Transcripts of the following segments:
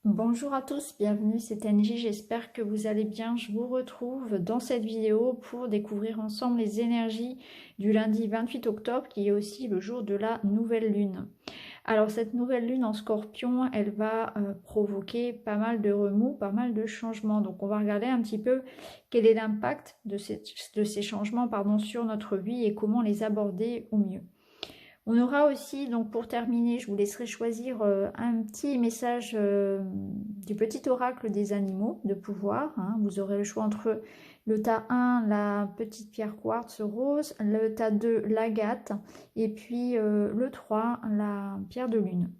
Bonjour à tous, bienvenue, c'est NJ, j'espère que vous allez bien. Je vous retrouve dans cette vidéo pour découvrir ensemble les énergies du lundi 28 octobre qui est aussi le jour de la nouvelle lune. Alors cette nouvelle lune en Scorpion, elle va provoquer pas mal de remous, pas mal de changements. Donc on va regarder un petit peu quel est l'impact de ces changements sur notre vie et comment les aborder au mieux. On aura aussi, donc pour terminer, je vous laisserai choisir un petit message du petit oracle des animaux de pouvoir. Vous aurez le choix entre le tas 1, la petite pierre quartz rose, le tas 2, l'agate, et puis le 3, la pierre de lune.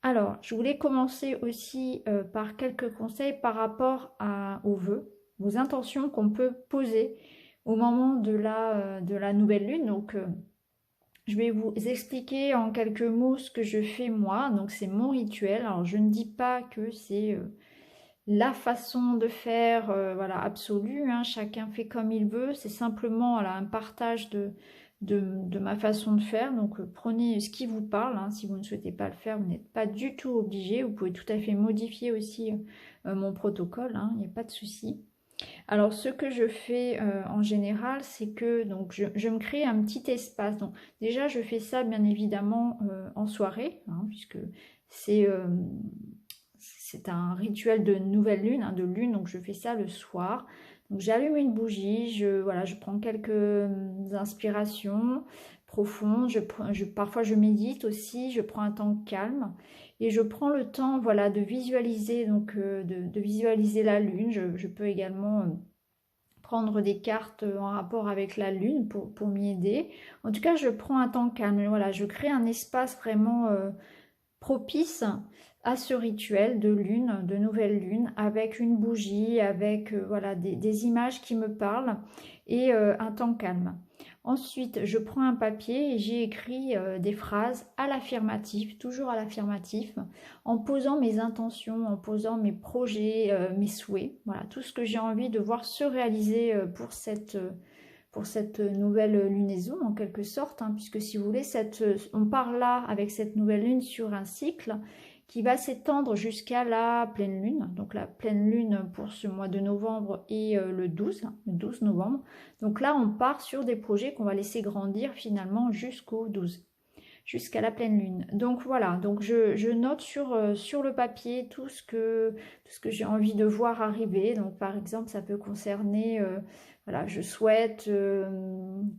Alors, je voulais commencer aussi par quelques conseils par rapport aux vœux, aux intentions qu'on peut poser au moment de la nouvelle lune. Donc, je vais vous expliquer en quelques mots ce que je fais moi. Donc c'est mon rituel. Alors je ne dis pas que c'est la façon de faire voilà, absolue. Chacun fait comme il veut. C'est simplement voilà, un partage de ma façon de faire. Donc prenez ce qui vous parle. Si vous ne souhaitez pas le faire, vous n'êtes pas du tout obligé. Vous pouvez tout à fait modifier aussi mon protocole. Il n'y a pas de souci. Alors, ce que je fais en général, c'est que donc je me crée un petit espace. Donc, déjà, je fais ça bien évidemment en soirée, puisque c'est euh, c'est un rituel de nouvelle lune, de lune. Donc, je fais ça le soir. Donc, j'allume une bougie, voilà, je prends quelques inspirations profondes. Parfois, je médite aussi. Je prends un temps calme. Et je prends le temps, voilà, de visualiser, donc de visualiser la lune. Je peux également prendre des cartes en rapport avec la lune pour m'y aider. En tout cas, je prends un temps calme. Voilà, je crée un espace vraiment propice à ce rituel de lune, de nouvelle lune, avec une bougie, avec voilà, des images qui me parlent et un temps calme. Ensuite, je prends un papier et j'ai écrit des phrases à l'affirmatif, toujours à l'affirmatif, en posant mes intentions, en posant mes projets, mes souhaits, voilà, tout ce que j'ai envie de voir se réaliser pour cette nouvelle lunaison en quelque sorte, puisque si vous voulez, on part là avec cette nouvelle lune sur un cycle qui va s'étendre jusqu'à la pleine lune. Donc la pleine lune pour ce mois de novembre est le 12 novembre. Donc là, on part sur des projets qu'on va laisser grandir finalement jusqu'au 12, jusqu'à la pleine lune. Donc voilà, donc je note sur le papier tout ce que j'ai envie de voir arriver. Donc par exemple, ça peut concerner, voilà, je souhaite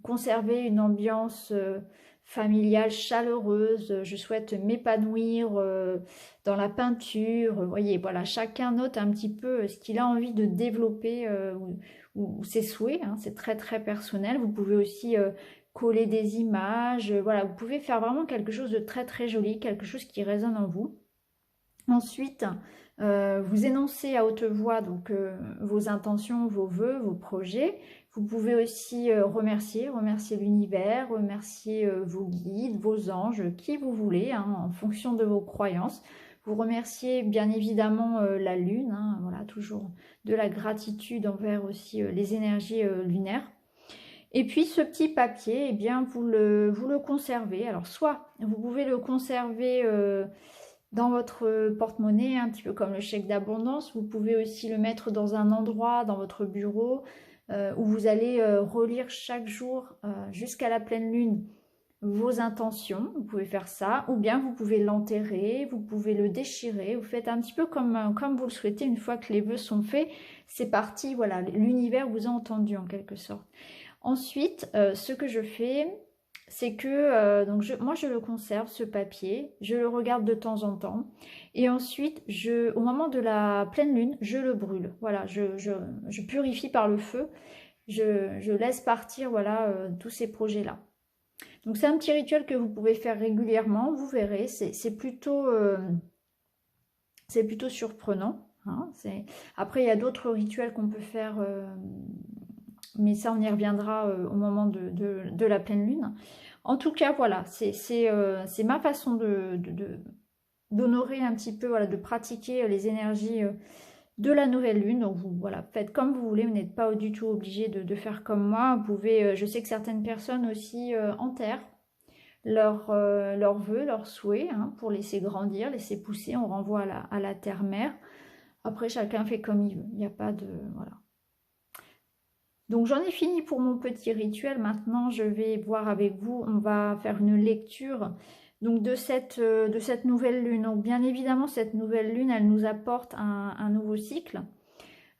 conserver une ambiance familiale chaleureuse, je souhaite m'épanouir dans la peinture. Vous voyez, voilà, chacun note un petit peu ce qu'il a envie de développer ou ses souhaits, c'est très très personnel. Vous pouvez aussi coller des images, voilà, vous pouvez faire vraiment quelque chose de très très joli, quelque chose qui résonne en vous. Ensuite, vous énoncez à haute voix donc vos intentions, vos vœux, vos projets. Vous pouvez aussi remercier l'univers, remercier vos guides, vos anges, qui vous voulez, en fonction de vos croyances. Vous remerciez bien évidemment la lune, voilà, toujours de la gratitude envers aussi les énergies lunaires. Et puis ce petit papier, eh bien, vous le conservez. Alors soit vous pouvez le conserver dans votre porte-monnaie, un petit peu comme le chèque d'abondance. Vous pouvez aussi le mettre dans un endroit, dans votre bureau, où vous allez relire chaque jour jusqu'à la pleine lune vos intentions. Vous pouvez faire ça, ou bien vous pouvez l'enterrer, vous pouvez le déchirer. Vous faites un petit peu comme vous le souhaitez. Une fois que les vœux sont faits, c'est parti. Voilà, l'univers vous a entendu en quelque sorte. Ensuite, ce que je fais, c'est que donc moi je le conserve ce papier, je le regarde de temps en temps, et ensuite au moment de la pleine lune, je le brûle. Voilà, je purifie par le feu, je laisse partir voilà tous ces projets-là. Donc c'est un petit rituel que vous pouvez faire régulièrement, vous verrez, c'est plutôt surprenant. Après il y a d'autres rituels qu'on peut faire. Mais ça, on y reviendra au moment de la pleine lune. En tout cas, voilà, c'est ma façon d'honorer un petit peu, voilà, de pratiquer les énergies de la nouvelle lune. Donc, vous, voilà, faites comme vous voulez, vous n'êtes pas du tout obligé de faire comme moi. Vous pouvez, je sais que certaines personnes aussi enterrent leurs vœux, leurs souhaits, hein, pour laisser grandir, laisser pousser. On renvoie à la terre-mère. Après, chacun fait comme il veut. Il n'y a pas de... Voilà. Donc, j'en ai fini pour mon petit rituel. Maintenant, je vais voir avec vous. On va faire une lecture donc, de cette nouvelle lune. Donc, bien évidemment, cette nouvelle lune, elle nous apporte un nouveau cycle.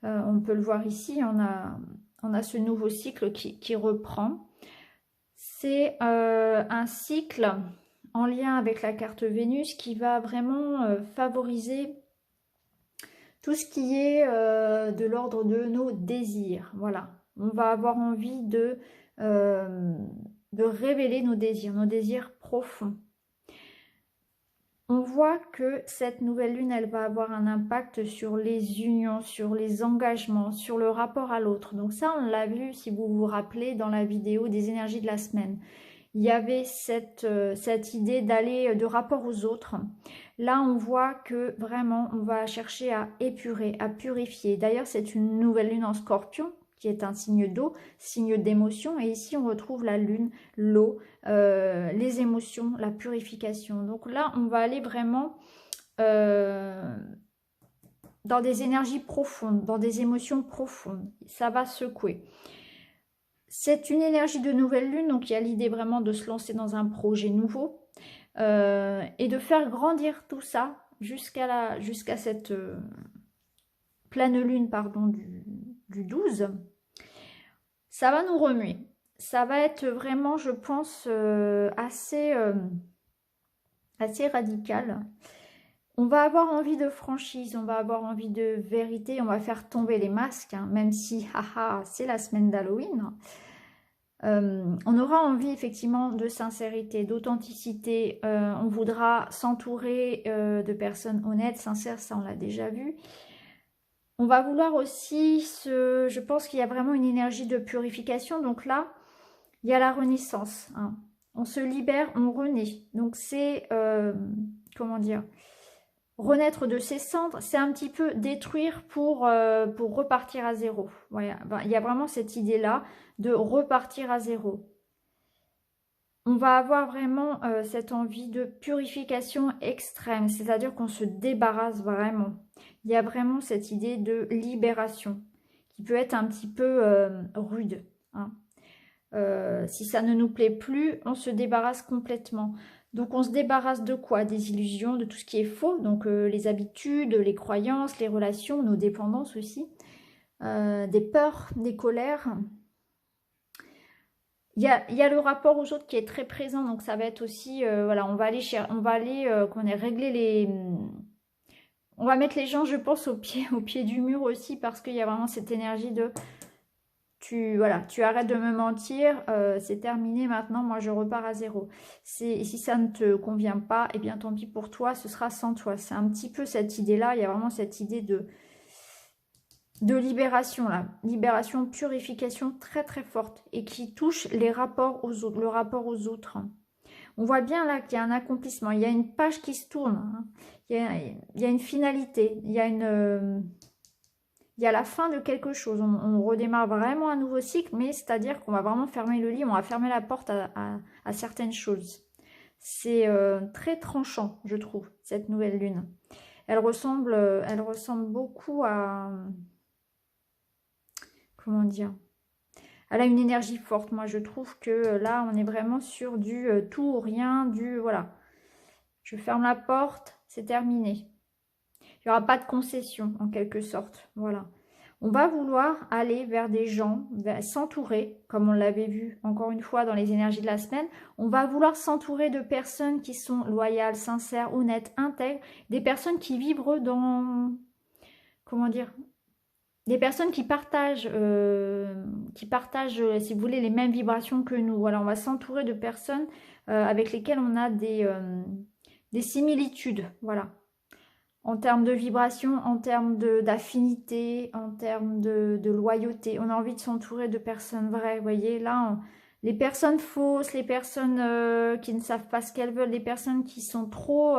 On peut le voir ici. On a ce nouveau cycle qui reprend. C'est un cycle en lien avec la carte Vénus qui va vraiment favoriser tout ce qui est de l'ordre de nos désirs. Voilà, on va avoir envie de révéler nos désirs profonds. On voit que cette nouvelle lune, elle va avoir un impact sur les unions, sur les engagements, sur le rapport à l'autre. Donc ça, on l'a vu, si vous vous rappelez, dans la vidéo des énergies de la semaine. Il y avait cette idée d'aller de rapport aux autres. Là, on voit que vraiment, on va chercher à épurer, à purifier. D'ailleurs, c'est une nouvelle lune en Scorpion, qui est un signe d'eau, signe d'émotion. Et ici, on retrouve la lune, l'eau, les émotions, la purification. Donc là, on va aller vraiment dans des énergies profondes, dans des émotions profondes. Ça va secouer. C'est une énergie de nouvelle lune, donc il y a l'idée vraiment de se lancer dans un projet nouveau et de faire grandir tout ça jusqu'à cette pleine lune pardon, du 12. Ça va nous remuer. Ça va être vraiment, je pense, assez radical. On va avoir envie de franchise, on va avoir envie de vérité, on va faire tomber les masques, hein, même si, haha, c'est la semaine d'Halloween. On aura envie effectivement de sincérité, d'authenticité. On voudra s'entourer de personnes honnêtes, sincères, ça on l'a déjà vu. On va vouloir aussi, je pense qu'il y a vraiment une énergie de purification. Donc là, il y a la renaissance. Hein. On se libère, on renaît. Donc c'est, comment dire, renaître de ses cendres, c'est un petit peu détruire pour repartir à zéro. Voilà. Il y a vraiment cette idée-là de repartir à zéro. On va avoir vraiment cette envie de purification extrême, c'est-à-dire qu'on se débarrasse vraiment. Il y a vraiment cette idée de libération qui peut être un petit peu rude. Hein. Si ça ne nous plaît plus, on se débarrasse complètement. Donc on se débarrasse de quoi? Des illusions, de tout ce qui est faux, donc les habitudes, les croyances, les relations, nos dépendances aussi, des peurs, des colères. Il y a le rapport aux autres qui est très présent, donc ça va être aussi, voilà, on va aller régler les... On va mettre les gens, je pense, au pied du mur aussi, parce qu'il y a vraiment cette énergie de... Tu arrêtes de me mentir, c'est terminé maintenant, moi je repars à zéro. Si ça ne te convient pas, eh bien tant pis pour toi, ce sera sans toi. C'est un petit peu cette idée-là, il y a vraiment cette idée de libération là, libération, purification très très forte et qui touche les rapports aux autres, le rapport aux autres. On voit bien là qu'il y a un accomplissement, il y a une page qui se tourne, hein. Il y a une finalité, il y a la fin de quelque chose, on redémarre vraiment un nouveau cycle, mais c'est-à-dire qu'on va vraiment fermer le livre, on va fermer la porte à certaines choses. C'est très tranchant, je trouve, cette nouvelle lune. Elle ressemble beaucoup à... Comment dire? Elle a une énergie forte, moi je trouve que là, on est vraiment sur du tout ou rien, du... Voilà. Je ferme la porte, c'est terminé. Il n'y aura pas de concession, en quelque sorte. Voilà. On va vouloir aller vers des gens, s'entourer, comme on l'avait vu encore une fois dans les énergies de la semaine. On va vouloir s'entourer de personnes qui sont loyales, sincères, honnêtes, intègres. Des personnes qui vibrent dans... Comment dire? Des personnes qui partagent, si vous voulez, les mêmes vibrations que nous. Voilà, on va s'entourer de personnes avec lesquelles on a des similitudes. Voilà. En termes de vibration, en termes d'affinité, en termes de loyauté. On a envie de s'entourer de personnes vraies. Vous voyez, là, les personnes fausses, les personnes qui ne savent pas ce qu'elles veulent, les personnes qui sont trop...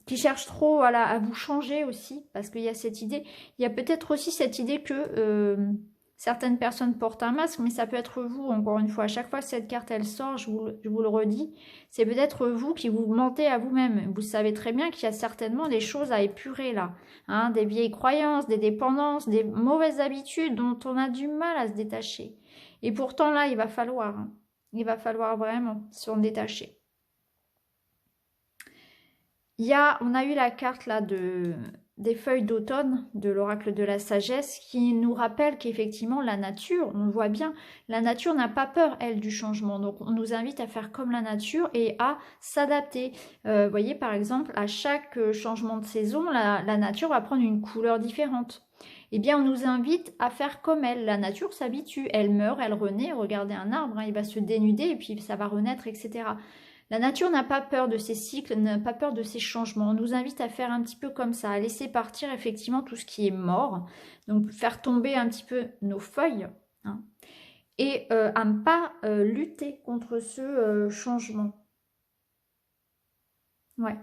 qui cherchent trop à vous changer aussi, parce qu'il y a cette idée. Il y a peut-être aussi cette idée que Certaines personnes portent un masque, mais ça peut être vous, encore une fois. À chaque fois que cette carte, elle sort, je vous le redis, c'est peut-être vous qui vous mentez à vous-même. Vous savez très bien qu'il y a certainement des choses à épurer là. Hein, des vieilles croyances, des dépendances, des mauvaises habitudes dont on a du mal à se détacher. Et pourtant là, il va falloir. Hein, il va falloir vraiment s'en détacher. On a eu la carte là des feuilles d'automne, de l'oracle de la sagesse, qui nous rappelle qu'effectivement la nature, on le voit bien, la nature n'a pas peur, elle, du changement. Donc on nous invite à faire comme la nature et à s'adapter. Vous voyez, par exemple, à chaque changement de saison, la nature va prendre une couleur différente. Eh bien, on nous invite à faire comme elle. La nature s'habitue, elle meurt, elle renaît. Regardez un arbre, hein, il va se dénuder et puis ça va renaître, etc. La nature n'a pas peur de ces cycles, n'a pas peur de ces changements. On nous invite à faire un petit peu comme ça, à laisser partir effectivement tout ce qui est mort, donc faire tomber un petit peu nos feuilles, hein, et à ne pas lutter contre ce changement. Ouais.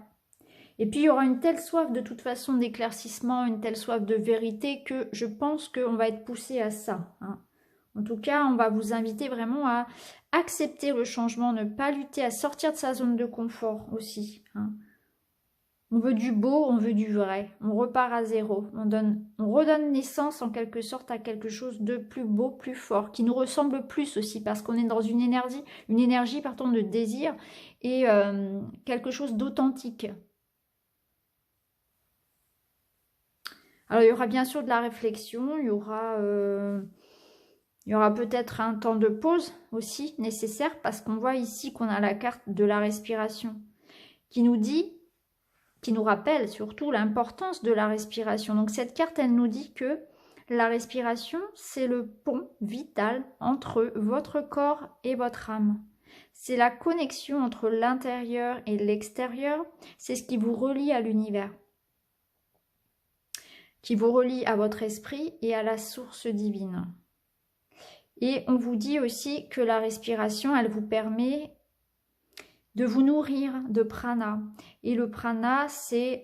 Et puis il y aura une telle soif de toute façon d'éclaircissement, une telle soif de vérité que je pense qu'on va être poussé à ça, hein. En tout cas, on va vous inviter vraiment à accepter le changement, ne pas lutter, à sortir de sa zone de confort aussi, hein. On veut du beau, on veut du vrai, on repart à zéro, on redonne naissance en quelque sorte à quelque chose de plus beau, plus fort, qui nous ressemble plus aussi, parce qu'on est dans une énergie pardon, de désir et quelque chose d'authentique. Alors il y aura bien sûr de la réflexion, il y aura peut-être un temps de pause aussi nécessaire parce qu'on voit ici qu'on a la carte de la respiration qui nous rappelle surtout l'importance de la respiration. Donc cette carte, elle nous dit que la respiration, c'est le pont vital entre votre corps et votre âme. C'est la connexion entre l'intérieur et l'extérieur. C'est ce qui vous relie à l'univers, qui vous relie à votre esprit et à la source divine. Et on vous dit aussi que la respiration, elle vous permet de vous nourrir de prana. Et le prana, c'est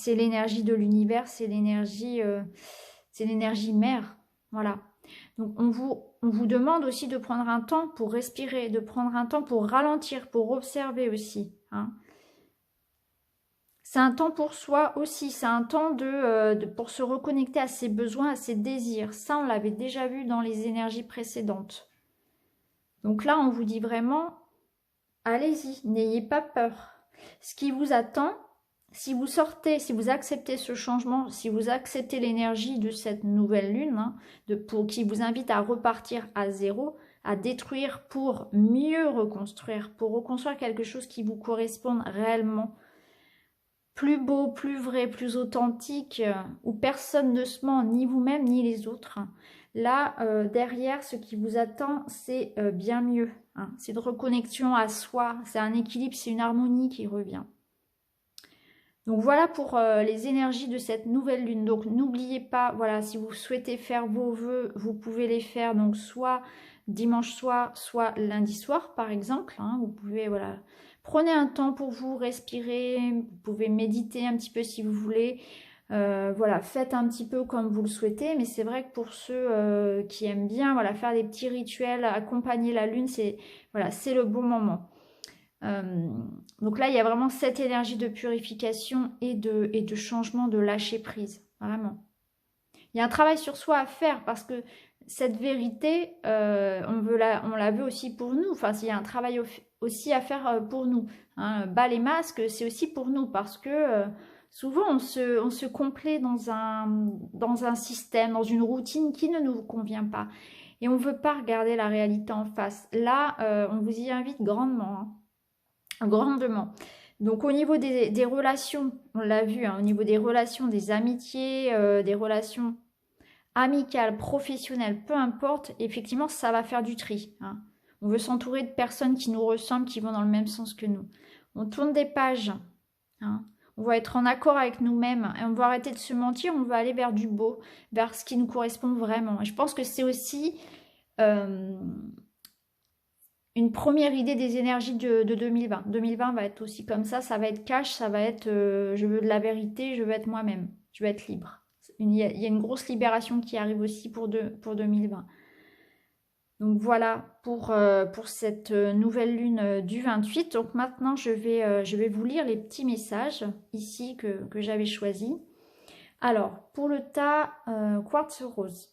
l'énergie de l'univers, c'est l'énergie mère. Voilà. Donc on vous demande aussi de prendre un temps pour respirer, de prendre un temps pour ralentir, pour observer aussi, hein. C'est un temps pour soi aussi, c'est un temps pour se reconnecter à ses besoins, à ses désirs. Ça, on l'avait déjà vu dans les énergies précédentes. Donc là, on vous dit vraiment, allez-y, n'ayez pas peur. Ce qui vous attend, si vous sortez, si vous acceptez ce changement, si vous acceptez l'énergie de cette nouvelle lune, hein, qui vous invite à repartir à zéro, à détruire pour mieux reconstruire, pour reconstruire quelque chose qui vous corresponde réellement, plus beau, plus vrai, plus authentique, où personne ne se ment, ni vous-même, ni les autres. Là, derrière, ce qui vous attend, c'est bien mieux, hein. C'est de reconnexion à soi, c'est un équilibre, c'est une harmonie qui revient. Donc voilà pour les énergies de cette nouvelle lune. Donc n'oubliez pas, voilà, si vous souhaitez faire vos vœux, vous pouvez les faire donc soit dimanche soir, soit lundi soir par exemple, hein. Vous pouvez, voilà, prenez un temps pour vous, respirer, vous pouvez méditer un petit peu si vous voulez. Voilà, faites un petit peu comme vous le souhaitez, mais c'est vrai que pour ceux qui aiment bien, voilà, faire des petits rituels, accompagner la lune, c'est voilà, c'est le bon moment. Donc là, il y a vraiment cette énergie de purification et de changement, de lâcher prise, vraiment. Il y a un travail sur soi à faire parce que cette vérité, on la veut aussi pour nous. Enfin, il y a un travail aussi à faire pour nous, hein. Bas les masques, c'est aussi pour nous parce que souvent on se complaît dans un système, dans une routine qui ne nous convient pas. Et on ne veut pas regarder la réalité en face. Là, on vous y invite grandement, hein. Grandement. Donc au niveau des relations, on l'a vu, hein, au niveau des relations, des amitiés, des relations amicales, professionnelles, peu importe, effectivement ça va faire du tri, hein. On veut s'entourer de personnes qui nous ressemblent, qui vont dans le même sens que nous. On tourne des pages, hein. On va être en accord avec nous-mêmes et on va arrêter de se mentir, on va aller vers du beau, vers ce qui nous correspond vraiment. Et je pense que c'est aussi une première idée des énergies de 2020. 2020 va être aussi comme ça va être cash, ça va être je veux de la vérité, je veux être moi-même, je veux être libre. Il y a une grosse libération qui arrive aussi pour 2020. Donc voilà pour cette nouvelle lune du 28. Donc maintenant, je vais vous lire les petits messages ici que j'avais choisis. Alors, pour le tas quartz rose.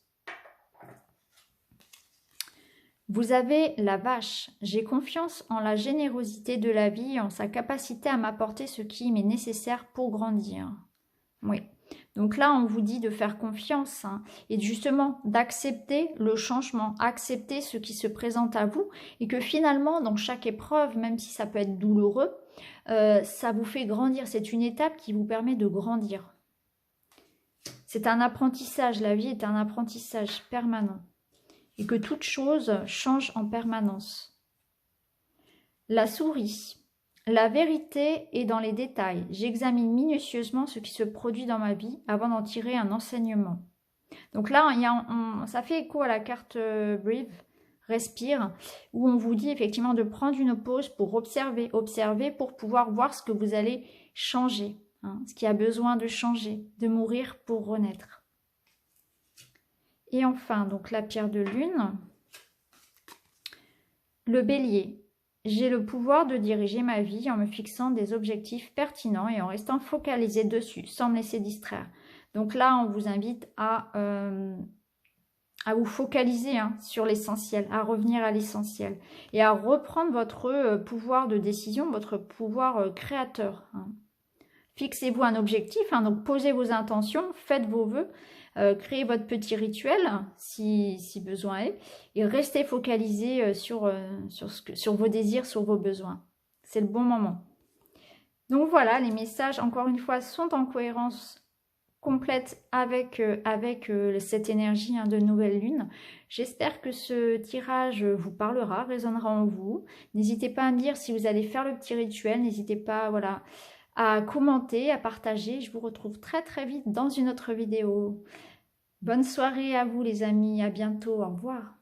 Vous avez la vache. J'ai confiance en la générosité de la vie et en sa capacité à m'apporter ce qui m'est nécessaire pour grandir. Oui. Donc là, on vous dit de faire confiance et justement d'accepter le changement, accepter ce qui se présente à vous et que finalement, dans chaque épreuve, même si ça peut être douloureux, ça vous fait grandir. C'est une étape qui vous permet de grandir. C'est un apprentissage, la vie est un apprentissage permanent. Et que toute chose change en permanence. La souris. La vérité est dans les détails. J'examine minutieusement ce qui se produit dans ma vie avant d'en tirer un enseignement. Donc là, ça fait écho à la carte Breathe, respire, où on vous dit effectivement de prendre une pause pour observer pour pouvoir voir ce que vous allez changer, ce qui a besoin de changer, de mourir pour renaître. Et enfin, donc la pierre de lune, le bélier. J'ai le pouvoir de diriger ma vie en me fixant des objectifs pertinents et en restant focalisé dessus, sans me laisser distraire. Donc là, on vous invite à vous focaliser sur l'essentiel, à revenir à l'essentiel et à reprendre votre pouvoir de décision, votre pouvoir créateur. Fixez-vous un objectif, donc posez vos intentions, faites vos vœux, créez votre petit rituel si besoin est et restez focalisé sur vos désirs, sur vos besoins. C'est le bon moment. Donc voilà, les messages, encore une fois, sont en cohérence complète avec cette énergie de nouvelle lune. J'espère que ce tirage vous parlera, résonnera en vous. N'hésitez pas à me dire si vous allez faire le petit rituel. N'hésitez pas à commenter, à partager. Je vous retrouve très très vite dans une autre vidéo. Bonne soirée à vous les amis, à bientôt, au revoir.